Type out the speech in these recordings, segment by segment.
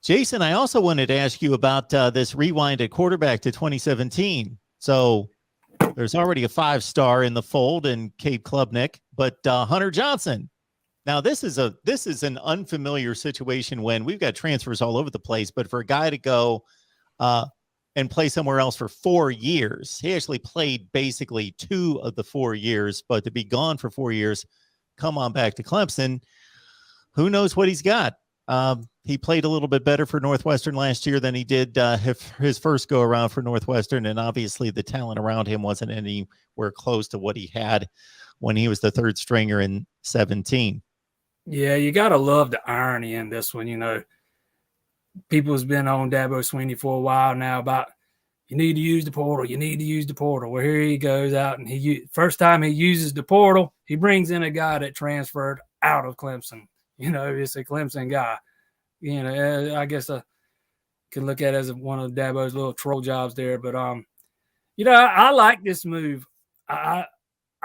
Jason, I also wanted to ask you about this rewind at quarterback to 2017. So there's already a 5-star in the fold in Cade Klubnik, but Hunter Johnson. Now this is an unfamiliar situation when we've got transfers all over the place, but for a guy to go and play somewhere else for 4 years, he actually played basically 2 of the 4 years, but to be gone for 4 years, come on back to Clemson, who knows what he's got? He played a little bit better for Northwestern last year than he did his first go around for Northwestern. And obviously the talent around him wasn't anywhere close to what he had when he was the third stringer in 17. Yeah, you got to love the irony in this one. You know, people's been on Dabo Swinney for a while now about you need to use the portal. You need to use the portal. Well, here he goes out and first time he uses the portal, he brings in a guy that transferred out of Clemson. You know, it's a Clemson guy. You know, I guess I could look at it as one of Dabo's little troll jobs there. But, you know, I like this move. I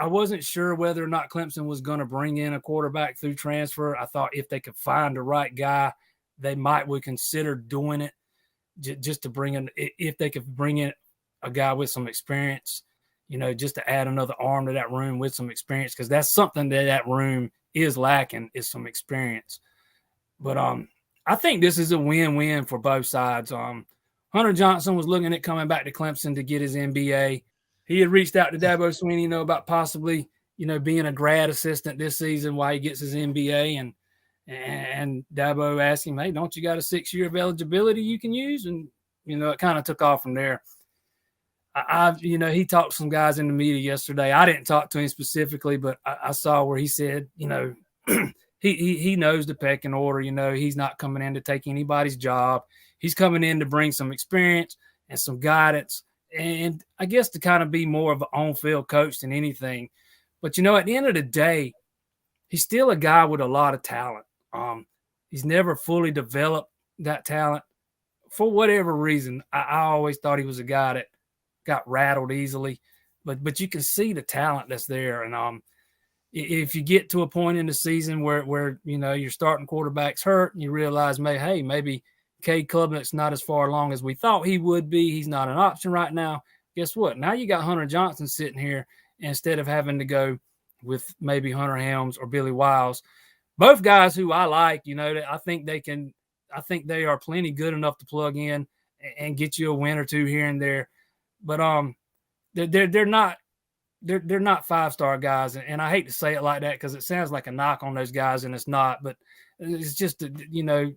wasn't sure whether or not Clemson was going to bring in a quarterback through transfer. I thought if they could find the right guy, they would consider doing it just to bring in, if they could bring in a guy with some experience, you know, just to add another arm to that room with some experience, because that's something that room is lacking, is some experience. But I think this is a win-win for both sides. Hunter Johnson was looking at coming back to Clemson to get his MBA. He had reached out to Dabo Swinney, you know, about possibly, you know, being a grad assistant this season while he gets his MBA. And Dabo asked him, hey, don't you got a 6-year of eligibility you can use? And, you know, it kind of took off from there. You know, he talked to some guys in the media yesterday. I didn't talk to him specifically, but I saw where he said, you know, he knows the pecking order. You know, he's not coming in to take anybody's job. He's coming in to bring some experience and some guidance, and I guess to kind of be more of an on-field coach than anything. But, you know, at the end of the day, he's still a guy with a lot of talent. He's never fully developed that talent. For whatever reason, I always thought he was a guy that got rattled easily. But you can see the talent that's there. And if you get to a point in the season where you know your starting quarterback's hurt and you realize, maybe Cade Klubnik's not as far along as we thought he would be, he's not an option right now, guess what? Now you got Hunter Johnson sitting here instead of having to go with maybe Hunter Helms or Billy Wiles. Both guys who I like, you know, I think they are plenty good enough to plug in and get you a win or two here and there. But they're not 5-star guys, and I hate to say it like that because it sounds like a knock on those guys, and it's not. But it's just, you know,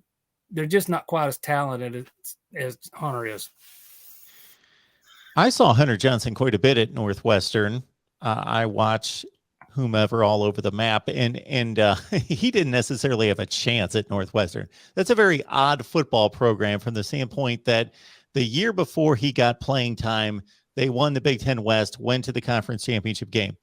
they're just not quite as talented as Hunter is. I saw Hunter Johnson quite a bit at Northwestern. I watch whomever all over the map, and he didn't necessarily have a chance at Northwestern. That's a very odd football program from the standpoint that the year before he got playing time, they won the Big Ten West, went to the conference championship game.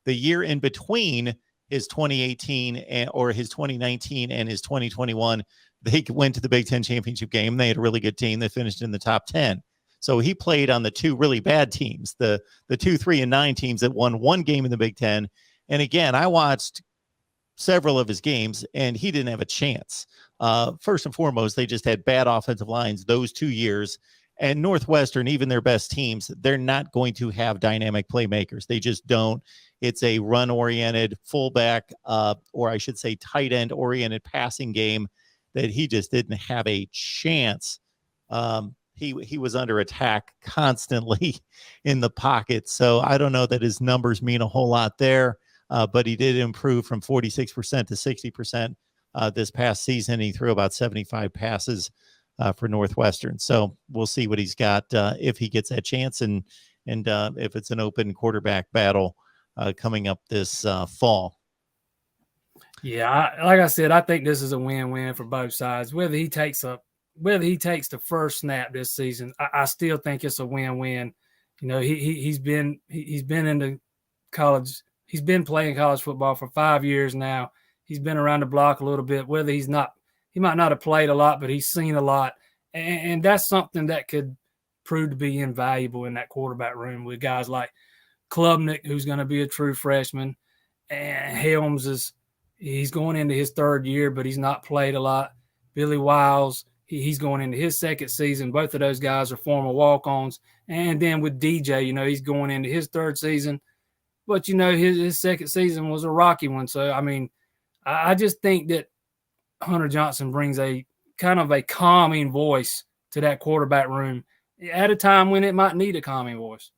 The year in between his 2018 or his 2019 and his 2021, they went to the Big Ten championship game. They had a really good team. They finished in the top 10. So he played on the 2 really bad teams, the 2, 3, and 9 teams that won 1 game in the Big Ten. And again, I watched several of his games, and he didn't have a chance. First and foremost, they just had bad offensive lines those 2 years. And Northwestern, even their best teams, they're not going to have dynamic playmakers. They just don't. It's a run-oriented fullback, or I should say tight end-oriented passing game that he just didn't have a chance. He was under attack constantly in the pocket. So I don't know that his numbers mean a whole lot there, but he did improve from 46% to 60% this past season. He threw about 75 passes for Northwestern. So we'll see what he's got if he gets that chance and if it's an open quarterback battle coming up this fall. Yeah, like I said, I think this is a win-win for both sides. Whether he takes the first snap this season, I still think it's a win-win. You know, he's been into college. He's been playing college football for 5 years now. He's been around the block a little bit. Whether he might not have played a lot, but he's seen a lot, and that's something that could prove to be invaluable in that quarterback room with guys like Klubnik, who's going to be a true freshman, and Helms he's going into his 3rd year, but he's not played a lot. Billy Wiles, he's going into his second season. Both of those guys are former walk-ons. And then with DJ, he's going into his third season. But, his second season was a rocky one. So, I mean, I just think that Hunter Johnson brings a kind of a calming voice to that quarterback room at a time when it might need a calming voice.